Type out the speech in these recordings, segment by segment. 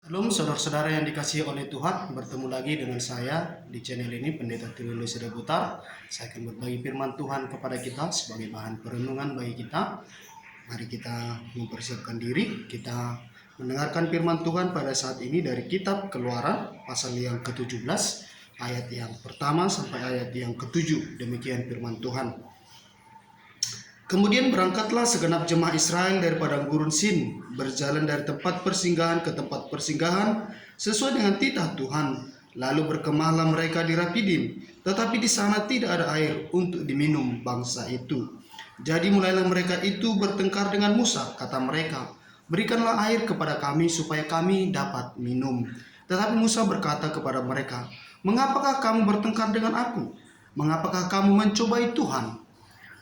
Shalom saudara-saudara yang dikasihi oleh Tuhan, bertemu lagi dengan saya di channel ini, Pendeta Tirulus Butar. Saya akan berbagi firman Tuhan kepada kita sebagai bahan perenungan bagi kita. Mari kita mempersiapkan diri, kita mendengarkan firman Tuhan pada saat ini dari kitab Keluaran pasal yang ke-17, ayat yang pertama sampai ayat yang ke-7. Demikian firman Tuhan. Kemudian berangkatlah segenap jemaah Israel dari padang gurun Sin, berjalan dari tempat persinggahan ke tempat persinggahan sesuai dengan titah Tuhan. Lalu berkemahlah mereka di Rafidim, tetapi di sana tidak ada air untuk diminum bangsa itu. Jadi mulailah mereka itu bertengkar dengan Musa, kata mereka, "Berikanlah air kepada kami supaya kami dapat minum." Tetapi Musa berkata kepada mereka, "Mengapakah kamu bertengkar dengan aku? Mengapakah kamu mencobai Tuhan?"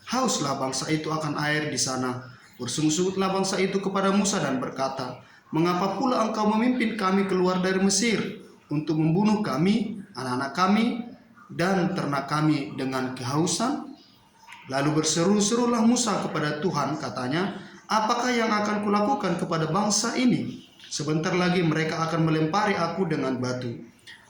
Hauslah bangsa itu akan air di sana. Bersungut-sungutlah bangsa itu kepada Musa dan berkata, "Mengapa pula engkau memimpin kami keluar dari Mesir untuk membunuh kami, anak-anak kami, dan ternak kami dengan kehausan?" Lalu berseru-serulah Musa kepada Tuhan, katanya, "Apakah yang akan kulakukan kepada bangsa ini? Sebentar lagi mereka akan melempari aku dengan batu."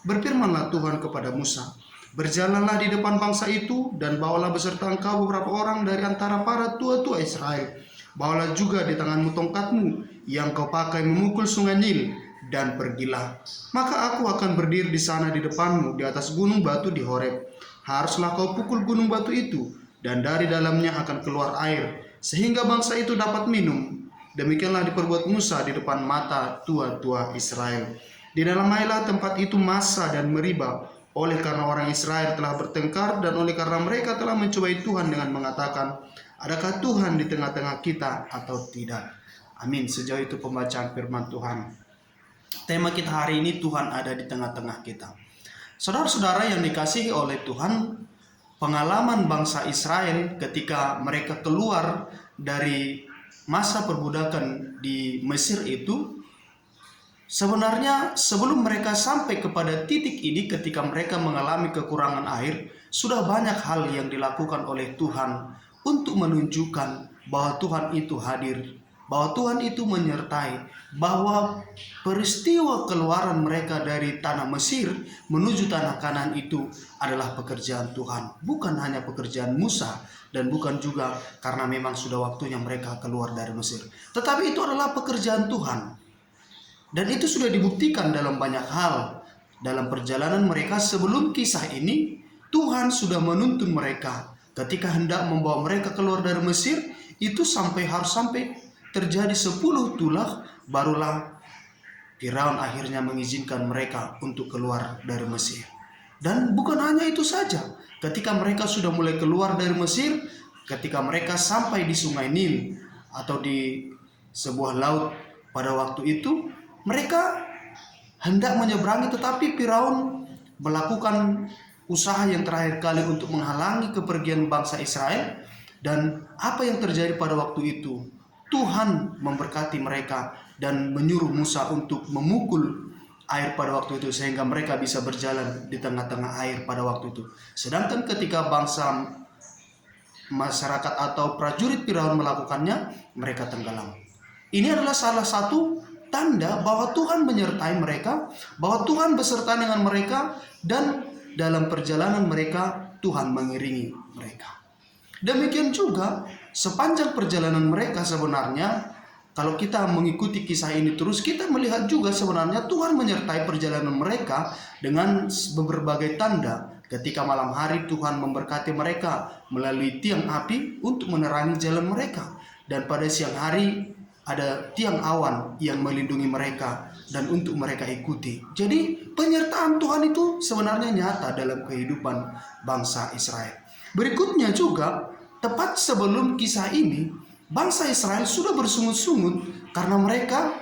Berfirmanlah Tuhan kepada Musa, "Berjalanlah di depan bangsa itu dan bawalah beserta engkau beberapa orang dari antara para tua-tua Israel. Bawalah juga di tanganmu tongkatmu yang kau pakai memukul sungai Nil, dan pergilah. Maka aku akan berdiri di sana di depanmu di atas gunung batu di Horeb. Haruslah kau pukul gunung batu itu, dan dari dalamnya akan keluar air, sehingga bangsa itu dapat minum." Demikianlah diperbuat Musa di depan mata tua-tua Israel. Di dalam Ailah tempat itu Massa dan Meriba, oleh karena orang Israel telah bertengkar dan oleh karena mereka telah mencobai Tuhan dengan mengatakan, "Adakah Tuhan di tengah-tengah kita atau tidak?" Amin. Sejauh itu pembacaan firman Tuhan. Tema kita hari ini, Tuhan ada di tengah-tengah kita. Saudara-saudara yang dikasihi oleh Tuhan, pengalaman bangsa Israel ketika mereka keluar dari masa perbudakan di Mesir itu, sebenarnya sebelum mereka sampai kepada titik ini, ketika mereka mengalami kekurangan air, sudah banyak hal yang dilakukan oleh Tuhan untuk menunjukkan bahwa Tuhan itu hadir, bahwa Tuhan itu menyertai, bahwa peristiwa keluaran mereka dari tanah Mesir menuju tanah Kanaan itu adalah pekerjaan Tuhan, bukan hanya pekerjaan Musa, dan bukan juga karena memang sudah waktunya mereka keluar dari Mesir, tetapi itu adalah pekerjaan Tuhan. Dan itu sudah dibuktikan dalam banyak hal. Dalam perjalanan mereka sebelum kisah ini, Tuhan sudah menuntun mereka. Ketika hendak membawa mereka keluar dari Mesir, itu harus sampai terjadi 10 tulah, barulah Firaun akhirnya mengizinkan mereka untuk keluar dari Mesir. Dan bukan hanya itu saja. Ketika mereka sudah mulai keluar dari Mesir, ketika mereka sampai di Sungai Nil atau di sebuah laut pada waktu itu, mereka hendak menyeberangi, tetapi Firaun melakukan usaha yang terakhir kali untuk menghalangi kepergian bangsa Israel. Dan apa yang terjadi pada waktu itu? Tuhan memberkati mereka dan menyuruh Musa untuk memukul air pada waktu itu, sehingga mereka bisa berjalan di tengah-tengah air pada waktu itu. Sedangkan ketika bangsa masyarakat atau prajurit Firaun melakukannya, mereka tenggelam. Ini adalah salah satu tanda bahwa Tuhan menyertai mereka, bahwa Tuhan beserta dengan mereka, dan dalam perjalanan mereka Tuhan mengiringi mereka. Demikian juga sepanjang perjalanan mereka, sebenarnya kalau kita mengikuti kisah ini terus, kita melihat juga sebenarnya Tuhan menyertai perjalanan mereka dengan berbagai tanda. Ketika malam hari Tuhan memberkati mereka melalui tiang api untuk menerangi jalan mereka, dan pada siang hari ada tiang awan yang melindungi mereka dan untuk mereka ikuti. Jadi penyertaan Tuhan itu sebenarnya nyata dalam kehidupan bangsa Israel. Berikutnya juga, tepat sebelum kisah ini, bangsa Israel sudah bersungut-sungut karena mereka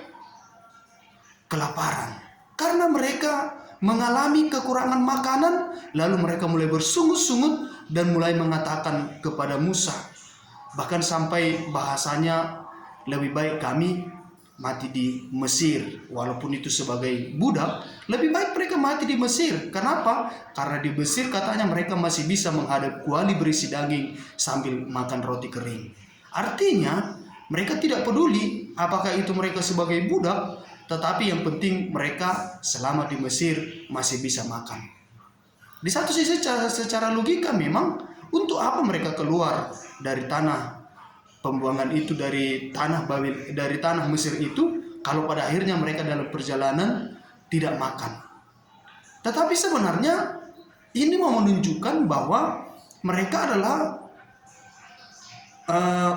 kelaparan. Karena mereka mengalami kekurangan makanan, lalu mereka mulai bersungut-sungut dan mulai mengatakan kepada Musa, bahkan sampai bahasanya, "Lebih baik kami mati di Mesir." Walaupun itu sebagai budak, lebih baik mereka mati di Mesir. Kenapa? Karena di Mesir katanya mereka masih bisa menghadap kuali berisi daging sambil makan roti kering. Artinya mereka tidak peduli apakah itu mereka sebagai budak, tetapi yang penting mereka selama di Mesir masih bisa makan. Di satu sisi secara logika memang untuk apa mereka keluar dari tanah pembuangan itu, dari tanah Babel, dari tanah Mesir itu, kalau pada akhirnya mereka dalam perjalanan tidak makan. Tetapi sebenarnya ini mau menunjukkan bahwa mereka adalah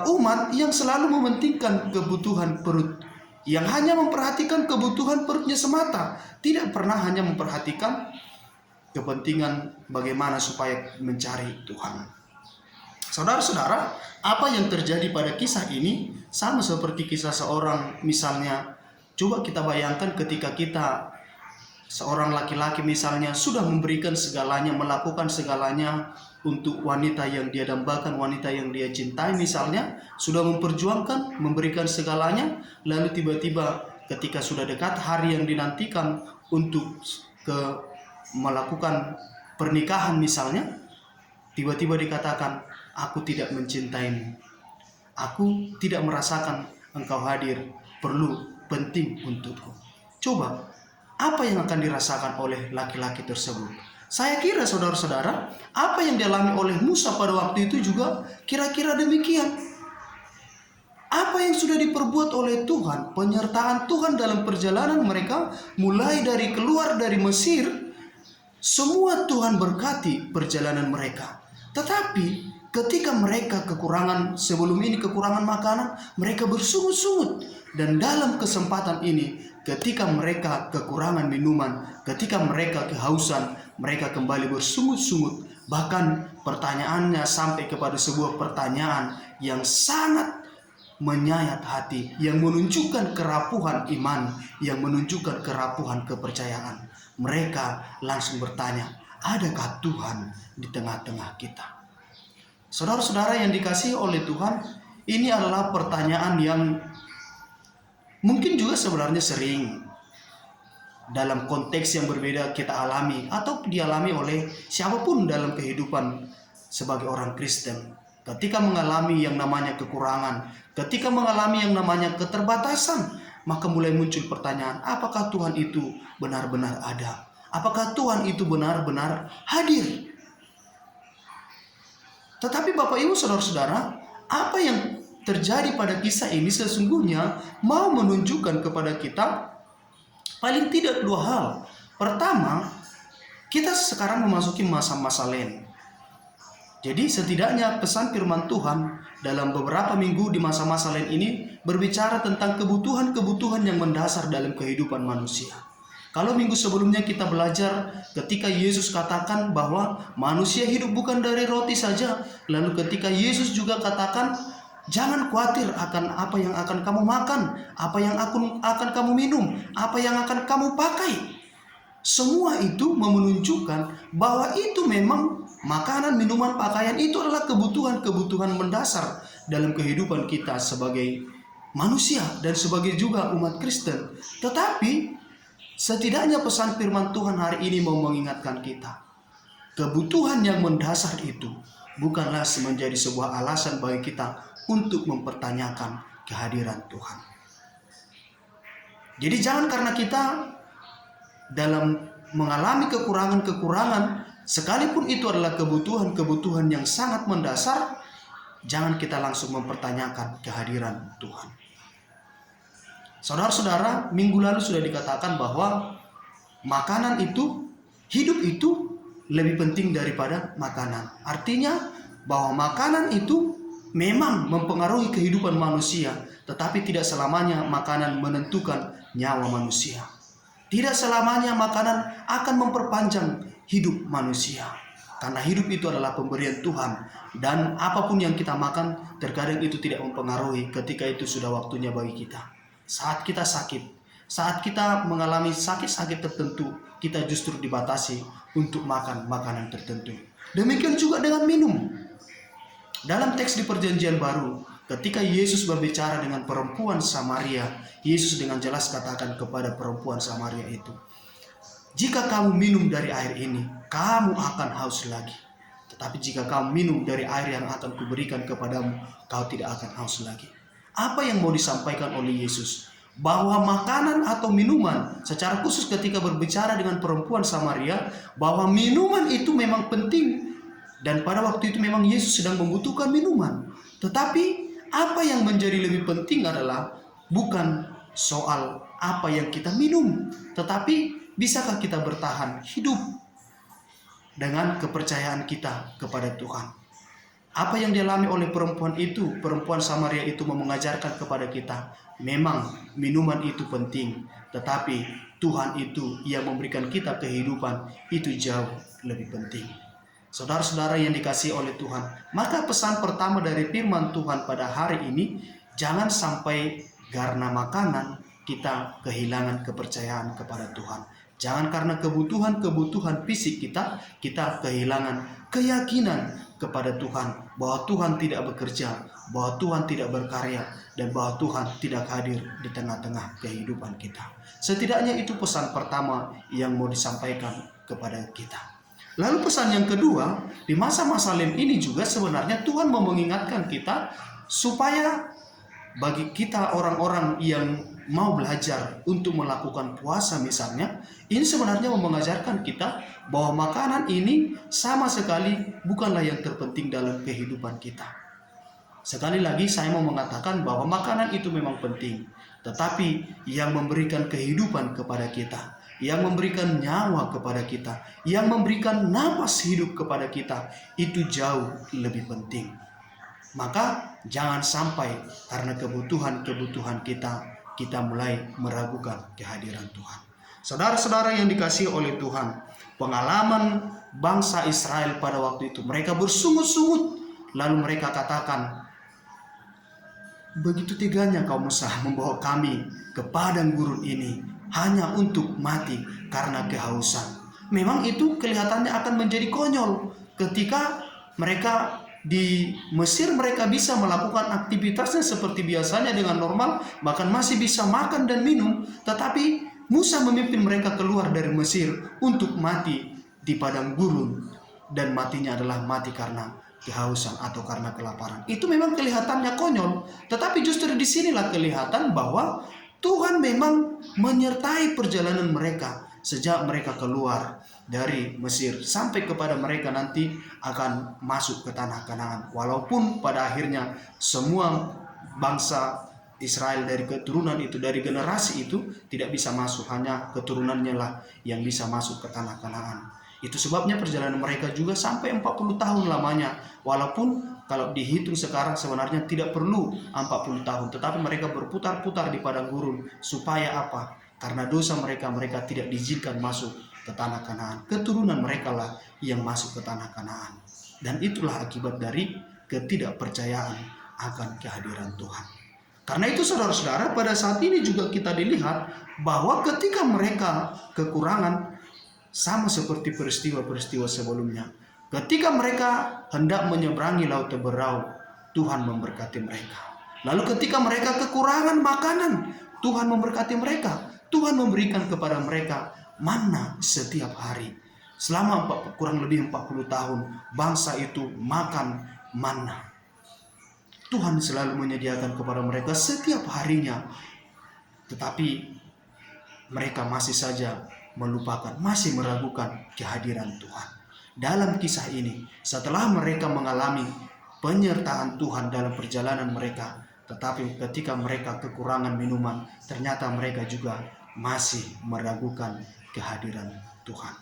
umat yang selalu mementingkan kebutuhan perut, yang hanya memperhatikan kebutuhan perutnya semata, tidak pernah hanya memperhatikan kepentingan bagaimana supaya mencari Tuhan. Saudara-saudara, apa yang terjadi pada kisah ini sama seperti kisah seorang, misalnya coba kita bayangkan ketika kita seorang laki-laki misalnya sudah memberikan segalanya, melakukan segalanya untuk wanita yang dia dambakan, wanita yang dia cintai misalnya, sudah memperjuangkan, memberikan segalanya, lalu tiba-tiba ketika sudah dekat hari yang dinantikan untuk melakukan pernikahan misalnya, tiba-tiba dikatakan, aku tidak mencintaimu, aku tidak merasakan engkau hadir, penting untukku. Coba, apa yang akan dirasakan oleh laki-laki tersebut? Saya kira saudara-saudara, apa yang dialami oleh Musa pada waktu itu juga kira-kira demikian. Apa yang sudah diperbuat oleh Tuhan, penyertaan Tuhan dalam perjalanan mereka, mulai dari keluar dari Mesir, semua Tuhan berkati perjalanan mereka. Tetapi ketika mereka kekurangan, sebelum ini kekurangan makanan, mereka bersungut-sungut. Dan dalam kesempatan ini, ketika mereka kekurangan minuman, ketika mereka kehausan, mereka kembali bersungut-sungut. Bahkan pertanyaannya sampai kepada sebuah pertanyaan yang sangat menyayat hati, yang menunjukkan kerapuhan iman, yang menunjukkan kerapuhan kepercayaan. Mereka langsung bertanya, adakah Tuhan di tengah-tengah kita? Saudara-saudara yang dikasihi oleh Tuhan, ini adalah pertanyaan yang mungkin juga sebenarnya sering dalam konteks yang berbeda kita alami atau dialami oleh siapapun dalam kehidupan sebagai orang Kristen. Ketika mengalami yang namanya kekurangan, ketika mengalami yang namanya keterbatasan, maka mulai muncul pertanyaan, apakah Tuhan itu benar-benar ada? Apakah Tuhan itu benar-benar hadir? Tetapi Bapak Ibu Saudara-saudara, apa yang terjadi pada kisah ini sesungguhnya mau menunjukkan kepada kita paling tidak dua hal. Pertama, kita sekarang memasuki masa-masa Lent. Jadi setidaknya pesan firman Tuhan dalam beberapa minggu di masa-masa Lent ini berbicara tentang kebutuhan-kebutuhan yang mendasar dalam kehidupan manusia. Kalau minggu sebelumnya kita belajar ketika Yesus katakan bahwa manusia hidup bukan dari roti saja. Lalu ketika Yesus juga katakan, jangan khawatir akan apa yang akan kamu makan, apa yang akan kamu minum, apa yang akan kamu pakai. Semua itu menunjukkan bahwa itu memang makanan, minuman, pakaian itu adalah kebutuhan-kebutuhan mendasar dalam kehidupan kita sebagai manusia dan sebagai juga umat Kristen. Tetapi setidaknya pesan firman Tuhan hari ini mau mengingatkan kita, kebutuhan yang mendasar itu bukanlah menjadi sebuah alasan bagi kita untuk mempertanyakan kehadiran Tuhan. Jadi jangan karena kita dalam mengalami kekurangan-kekurangan, sekalipun itu adalah kebutuhan-kebutuhan yang sangat mendasar, jangan kita langsung mempertanyakan kehadiran Tuhan. Saudara-saudara, minggu lalu sudah dikatakan bahwa makanan itu, hidup itu lebih penting daripada makanan. Artinya bahwa makanan itu memang mempengaruhi kehidupan manusia, tetapi tidak selamanya makanan menentukan nyawa manusia. Tidak selamanya makanan akan memperpanjang hidup manusia. Karena hidup itu adalah pemberian Tuhan. Dan apapun yang kita makan, terkadang itu tidak mempengaruhi ketika itu sudah waktunya bagi kita. Saat kita sakit, saat kita mengalami sakit-sakit tertentu, kita justru dibatasi untuk makan makanan tertentu. Demikian juga dengan minum. Dalam teks di Perjanjian Baru, ketika Yesus berbicara dengan perempuan Samaria, Yesus dengan jelas katakan kepada perempuan Samaria itu, jika kamu minum dari air ini, kamu akan haus lagi. Tetapi jika kamu minum dari air yang akan kuberikan kepadamu, kau tidak akan haus lagi. Apa yang mau disampaikan oleh Yesus? bahwa makanan atau minuman, secara khusus ketika berbicara dengan perempuan Samaria, bahwa minuman itu memang penting. Dan pada waktu itu memang Yesus sedang membutuhkan minuman. Tetapi apa yang menjadi lebih penting adalah bukan soal apa yang kita minum, tetapi bisakah kita bertahan hidup dengan kepercayaan kita kepada Tuhan. Apa yang dialami oleh perempuan Samaria itu mengajarkan kepada kita, memang minuman itu penting, tetapi Tuhan itu yang memberikan kita kehidupan itu jauh lebih penting. Saudara-saudara yang dikasihi oleh Tuhan, maka pesan pertama dari firman Tuhan pada hari ini, jangan sampai karena makanan kita kehilangan kepercayaan kepada Tuhan. Jangan karena kebutuhan fisik kita kehilangan keyakinan kepada Tuhan, bahwa Tuhan tidak bekerja, bahwa Tuhan tidak berkarya, dan bahwa Tuhan tidak hadir di tengah-tengah kehidupan kita. Setidaknya itu pesan pertama yang mau disampaikan kepada kita. Lalu pesan yang kedua, di masa-masa lem ini juga sebenarnya Tuhan mau mengingatkan kita supaya bagi kita orang-orang yang mau belajar untuk melakukan puasa misalnya, ini sebenarnya mau mengajarkan kita bahwa makanan ini sama sekali bukanlah yang terpenting dalam kehidupan kita. Sekali lagi saya mau mengatakan bahwa makanan itu memang penting, tetapi yang memberikan kehidupan kepada kita, yang memberikan nyawa kepada kita, yang memberikan napas hidup kepada kita, itu jauh lebih penting. Maka jangan sampai karena kebutuhan kita mulai meragukan kehadiran Tuhan. Saudara-saudara yang dikasihi oleh Tuhan, pengalaman bangsa Israel pada waktu itu, mereka bersungut-sungut, lalu mereka katakan, begitu teganya kau Musa membawa kami ke padang gurun ini hanya untuk mati karena kehausan. Memang itu kelihatannya akan menjadi konyol ketika mereka di Mesir, mereka bisa melakukan aktivitasnya seperti biasanya dengan normal, bahkan masih bisa makan dan minum. Tetapi Musa memimpin mereka keluar dari Mesir untuk mati di padang gurun, dan matinya adalah mati karena kehausan atau karena kelaparan. Itu memang kelihatannya konyol, tetapi justru disinilah kelihatan bahwa Tuhan memang menyertai perjalanan mereka sejak mereka keluar dari Mesir sampai kepada mereka nanti akan masuk ke tanah Kanaan. Walaupun pada akhirnya semua bangsa Israel dari keturunan itu, dari generasi itu tidak bisa masuk, hanya keturunannya lah yang bisa masuk ke tanah Kanaan. Itu sebabnya perjalanan mereka juga sampai 40 tahun lamanya. Walaupun kalau dihitung sekarang sebenarnya tidak perlu 40 tahun, tetapi mereka berputar-putar di padang gurun. Supaya apa? Karena dosa mereka tidak diizinkan masuk ke tanah Kanaan. Keturunan mereka lah yang masuk ke tanah Kanaan. Dan itulah akibat dari ketidakpercayaan akan kehadiran Tuhan. Karena itu saudara-saudara, pada saat ini juga kita dilihat bahwa ketika mereka kekurangan, sama seperti peristiwa-peristiwa sebelumnya, ketika mereka hendak menyeberangi Laut Teberau, Tuhan memberkati mereka. Lalu ketika mereka kekurangan makanan, Tuhan memberkati mereka. Tuhan memberikan kepada mereka manna setiap hari. Selama kurang lebih 40 tahun, bangsa itu makan manna. Tuhan selalu menyediakan kepada mereka setiap harinya. Tetapi mereka masih saja melupakan, masih meragukan kehadiran Tuhan. Dalam kisah ini, setelah mereka mengalami penyertaan Tuhan dalam perjalanan mereka, tetapi ketika mereka kekurangan minuman, ternyata mereka juga masih meragukan kehadiran Tuhan.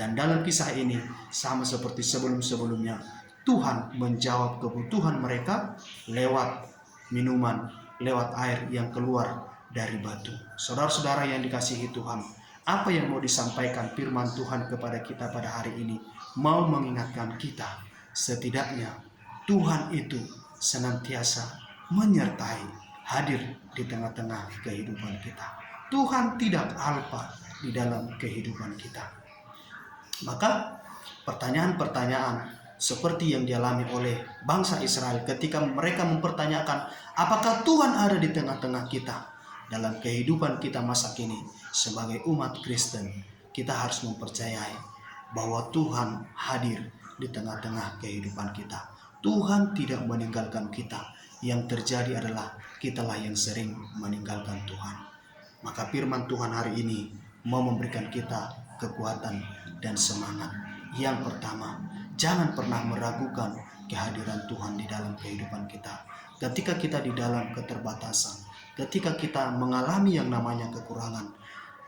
Dan dalam kisah ini, sama seperti sebelum-sebelumnya, Tuhan menjawab kebutuhan mereka lewat minuman, lewat air yang keluar dari batu. Saudara-saudara yang dikasihi Tuhan, apa yang mau disampaikan firman Tuhan kepada kita pada hari ini? Mau mengingatkan kita, setidaknya Tuhan itu senantiasa menyertai, hadir di tengah-tengah kehidupan kita. Tuhan tidak alpa di dalam kehidupan kita. Maka pertanyaan-pertanyaan seperti yang dialami oleh bangsa Israel ketika mereka mempertanyakan, apakah Tuhan ada di tengah-tengah kita? Dalam kehidupan kita masa kini sebagai umat Kristen, kita harus mempercayai bahwa Tuhan hadir di tengah-tengah kehidupan kita. Tuhan tidak meninggalkan kita. Yang terjadi adalah kitalah yang sering meninggalkan Tuhan. Maka firman Tuhan hari ini mau memberikan kita kekuatan dan semangat. Yang pertama, jangan pernah meragukan kehadiran Tuhan di dalam kehidupan kita. Ketika kita di dalam keterbatasan, ketika kita mengalami yang namanya kekurangan,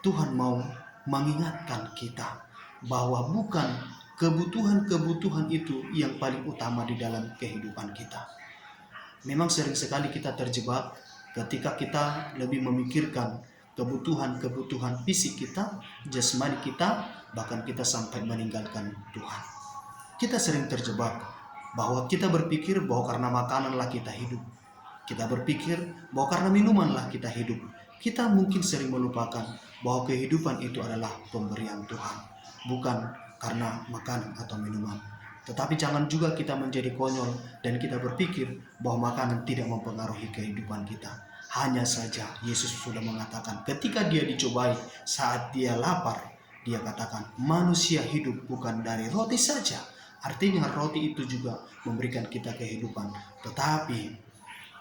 Tuhan mau mengingatkan kita bahwa bukan kebutuhan-kebutuhan itu yang paling utama di dalam kehidupan kita. Memang sering sekali kita terjebak ketika kita lebih memikirkan kebutuhan-kebutuhan fisik kita, jasmani kita, bahkan kita sampai meninggalkan Tuhan. Kita sering terjebak bahwa kita berpikir bahwa karena makananlah kita hidup. Kita berpikir bahwa karena minumanlah kita hidup. Kita mungkin sering melupakan bahwa kehidupan itu adalah pemberian Tuhan, bukan karena makanan atau minuman. Tetapi jangan juga kita menjadi konyol dan kita berpikir bahwa makanan tidak mempengaruhi kehidupan kita. Hanya saja Yesus sudah mengatakan ketika dia dicobai saat dia lapar, dia katakan manusia hidup bukan dari roti saja. Artinya roti itu juga memberikan kita kehidupan. Tetapi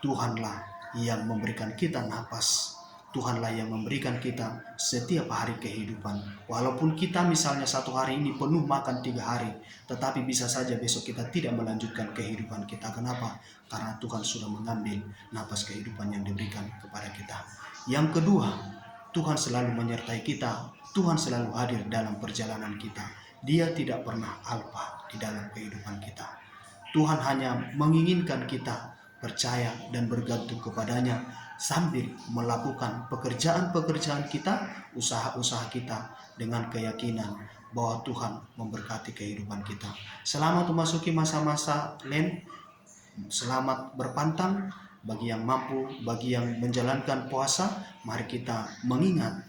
Tuhanlah yang memberikan kita napas. Tuhanlah yang memberikan kita setiap hari kehidupan. Walaupun kita misalnya satu hari ini penuh makan 3 hari, tetapi bisa saja besok kita tidak melanjutkan kehidupan kita. Kenapa? Karena Tuhan sudah mengambil napas kehidupan yang diberikan kepada kita. Yang kedua, Tuhan selalu menyertai kita. Tuhan selalu hadir dalam perjalanan kita. Dia tidak pernah alpa di dalam kehidupan kita. Tuhan hanya menginginkan kita percaya dan bergantung kepadanya sambil melakukan pekerjaan-pekerjaan kita, usaha-usaha kita dengan keyakinan bahwa Tuhan memberkati kehidupan kita. Selamat memasuki masa-masa Lent, selamat berpantang bagi yang mampu, bagi yang menjalankan puasa. Mari kita mengingat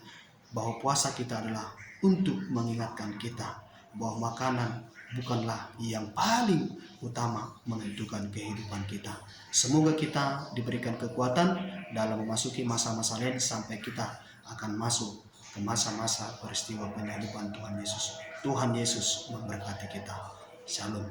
bahwa puasa kita adalah untuk mengingatkan kita bahwa makanan bukanlah yang paling utama menentukan kehidupan kita. Semoga kita diberikan kekuatan dalam memasuki masa-masa Lent sampai kita akan masuk ke masa-masa peristiwa penyaliban Tuhan Yesus. Tuhan Yesus memberkati kita. Shalom.